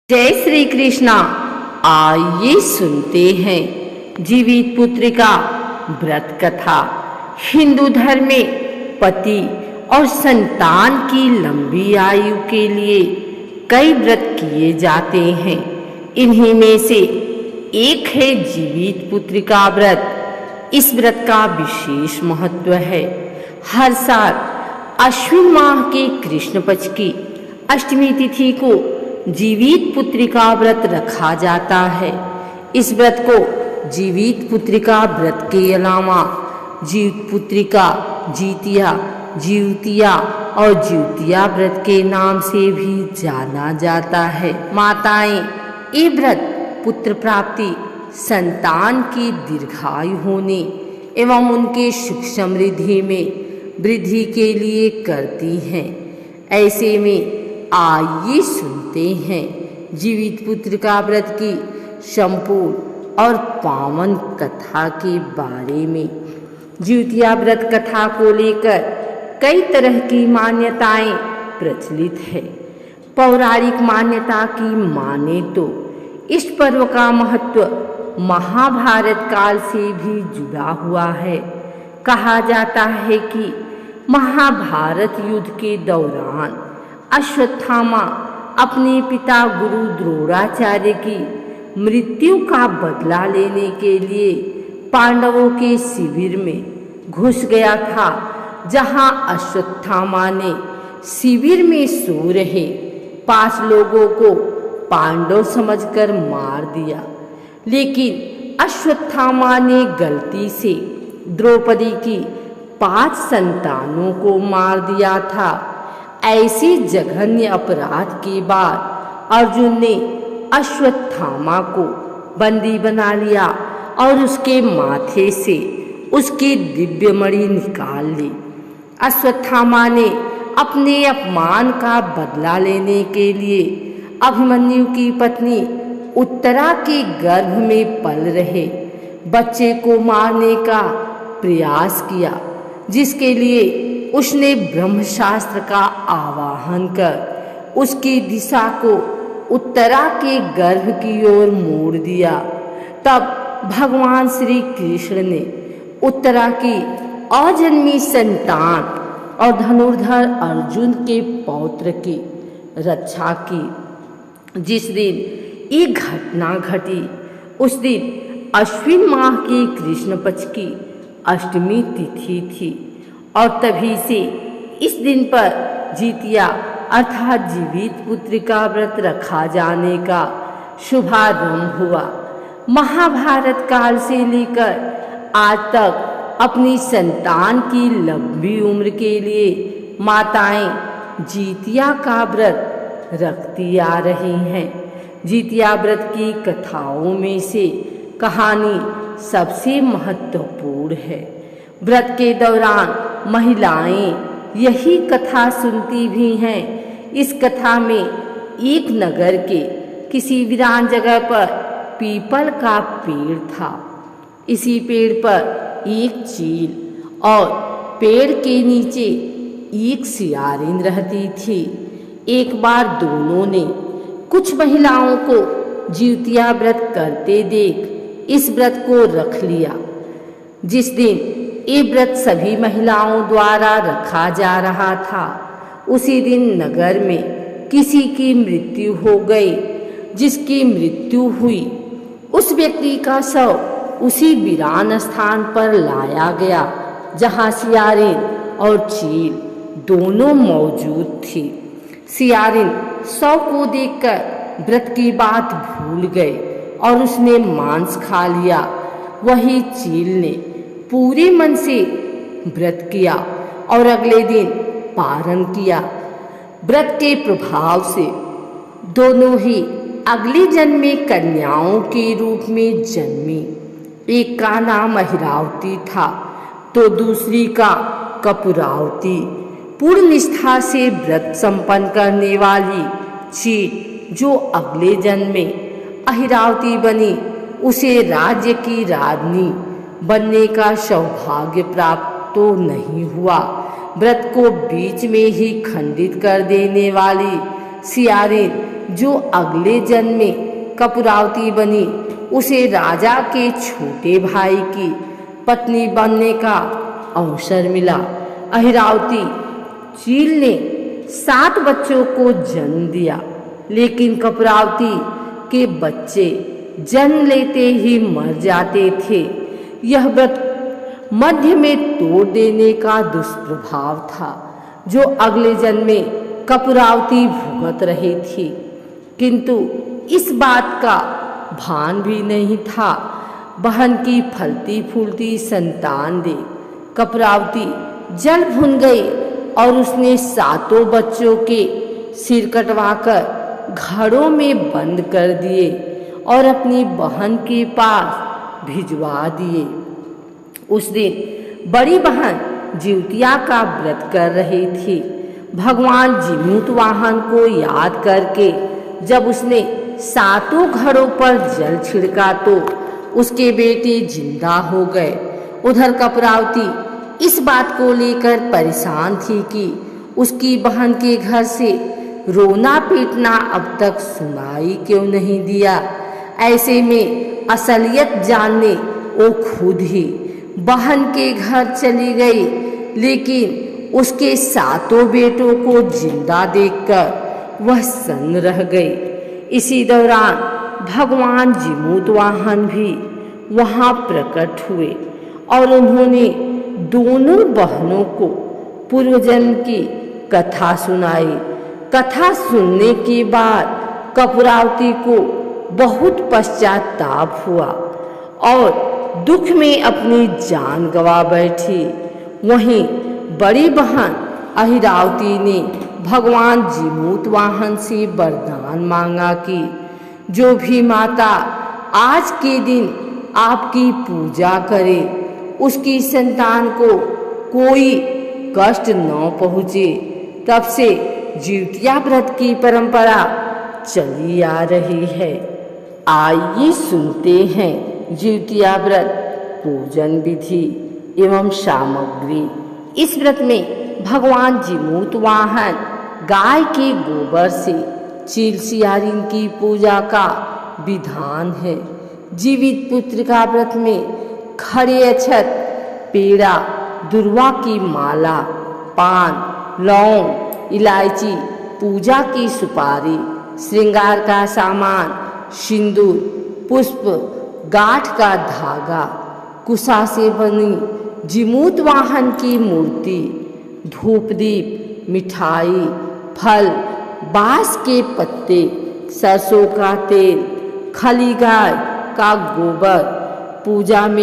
जय श्री कृष्णा। आइए सुनते हैं जीवित पुत्र का व्रत कथा। हिंदू धर्म में पति और संतान की लंबी आयु के लिए कई व्रत किए जाते हैं। इन्हीं में से एक है जीवित पुत्र का व्रत। इस व्रत का विशेष महत्व है। हर साल अश्विन माह के कृष्ण पक्ष की अष्टमी तिथि को जीवित पुत्रिका व्रत रखा जाता है। इस व्रत को जीवित पुत्रिका व्रत के अलावा जीवित पुत्रिका, जीतिया, जीवतिया और जीवतिया व्रत के नाम से भी जाना जाता है। माताएं ये व्रत पुत्र प्राप्ति, संतान की दीर्घायु होने एवं उनके सुख समृद्धि में वृद्धि के लिए करती हैं। ऐसे में आइए सुनते हैं जीवित पुत्र का व्रत की संपूर्ण और पावन कथा के बारे में। जीवतिया व्रत कथा को लेकर कई तरह की मान्यताएं प्रचलित है। पौराणिक मान्यता की माने तो इस पर्व का महत्व महाभारत काल से भी जुड़ा हुआ है। कहा जाता है कि महाभारत युद्ध के दौरान अश्वत्थामा अपने पिता गुरु द्रोणाचार्य की मृत्यु का बदला लेने के लिए पांडवों के शिविर में घुस गया था, जहां अश्वत्थामा ने शिविर में सो रहे 5 लोगों को पांडव समझकर मार दिया। लेकिन अश्वत्थामा ने गलती से द्रौपदी की 5 संतानों को मार दिया था। ऐसे जघन्य अपराध के बाद अर्जुन ने अश्वत्थामा को बंदी बना लिया और उसके माथे से उसकी दिव्य मणि निकाल ली। अश्वत्थामा ने अपने अपमान का बदला लेने के लिए अभिमन्यु की पत्नी उत्तरा के गर्भ में पल रहे बच्चे को मारने का प्रयास किया, जिसके लिए उसने ब्रह्मशास्त्र का आवाहन कर उसकी दिशा को उत्तरा के गर्भ की ओर मोड़ दिया। तब भगवान श्री कृष्ण ने उत्तरा की अजन्मी संतान और धनुर्धर अर्जुन के पौत्र की रक्षा की। जिस दिन ये घटना घटी उस दिन अश्विन माह की कृष्ण पक्ष की अष्टमी तिथि थी और तभी से इस दिन पर जीतिया अर्थात जीवित पुत्र का व्रत रखा जाने का शुभारंभ हुआ। महाभारत काल से लेकर आज तक अपनी संतान की लंबी उम्र के लिए माताएं जीतिया का व्रत रखती आ रही हैं। जीतिया व्रत की कथाओं में से कहानी सबसे महत्वपूर्ण है। व्रत के दौरान महिलाएं यही कथा सुनती भी हैं। इस कथा में एक नगर के किसी वीरान जगह पर पीपल का पेड़ था। इसी पेड़ पर एक चील और पेड़ के नीचे एक सियारिन रहती थी। एक बार दोनों ने कुछ महिलाओं को जीवतिया व्रत करते देख इस व्रत को रख लिया। जिस दिन ये व्रत सभी महिलाओं द्वारा रखा जा रहा था, उसी दिन नगर में किसी की मृत्यु हो गई। जिसकी मृत्यु हुई उस व्यक्ति का शव उसी वीरान स्थान पर लाया गया जहां सियारिन और चील दोनों मौजूद थी। सियारिन शव को देखकर व्रत की बात भूल गई और उसने मांस खा लिया। वही चील ने पूरे मन से व्रत किया और अगले दिन पारण किया। व्रत के प्रभाव से दोनों ही अगले जन्म में कन्याओं के रूप में जन्मी। एक का नाम अहिरावती था तो दूसरी का कपूरावती। पूर्ण निष्ठा से व्रत संपन्न करने वाली चील जो अगले जन्म में अहिरावती बनी, उसे राज्य की राजनी बनने का सौभाग्य प्राप्त तो नहीं हुआ। व्रत को बीच में ही खंडित कर देने वाली सियारिन जो अगले जन्म में कपूरावती बनी, उसे राजा के छोटे भाई की पत्नी बनने का अवसर मिला। अहिरावती चील ने 7 बच्चों को जन्म दिया, लेकिन कपूरावती के बच्चे जन्म लेते ही मर जाते थे। यह व्रत मध्य में तोड़ देने का दुष्प्रभाव था, जो अगले जन्म में कपूरावती भुगत रही थी, किंतु इस बात का भान भी नहीं था। बहन की फलती फूलती संतान देख कपूरावती जल भुन गई और उसने 7 बच्चों के सिर कटवाकर घड़ों में बंद कर दिए और अपनी बहन के पास भिजवा दिए। उस दिन बड़ी बहन जिउतिया का व्रत कर रही थी। भगवान जीमूतवाहन को याद करके जब उसने 7 घड़ों पर जल छिड़का तो उसके बेटे जिंदा हो गए। उधर कपूरावती इस बात को लेकर परेशान थी कि उसकी बहन के घर से रोना पीटना अब तक सुनाई क्यों नहीं दिया। ऐसे में असलियत जानने वो खुद ही बहन के घर चली गई, लेकिन उसके 7 बेटों को जिंदा देखकर वह सन्न रह गई। इसी दौरान भगवान जीमूतवाहन भी वहां प्रकट हुए और उन्होंने दोनों बहनों को पूर्वजन्म की कथा सुनाई। कथा सुनने के बाद कपूरावती को बहुत पश्चाताप हुआ और दुख में अपनी जान गंवा बैठी। वहीं बड़ी बहन अहिरावती ने भगवान जीमूतवाहन से वरदान मांगा कि जो भी माता आज के दिन आपकी पूजा करे, उसकी संतान को कोई कष्ट न पहुँचे। तब से जिउतिया व्रत की परंपरा चली आ रही है। आइए सुनते हैं जिउतिया व्रत पूजन विधि एवं सामग्री। इस व्रत में भगवान जीमूतवाहन गाय के गोबर से चील सियारिन की पूजा का विधान है। जीवित पुत्रिका व्रत में खड़े अक्षत, पेड़ा, दुर्वा की माला, पान, लौंग, इलायची, पूजा की सुपारी, श्रृंगार का सामान, सिंदूर, पुष्प, गांठ का धागा, कुशा से बनी जीमूतवाहन की मूर्ति, धूप दीप, मिठाई, फल, बांस के पत्ते, सरसों का तेल, खली गाय का गोबर पूजा में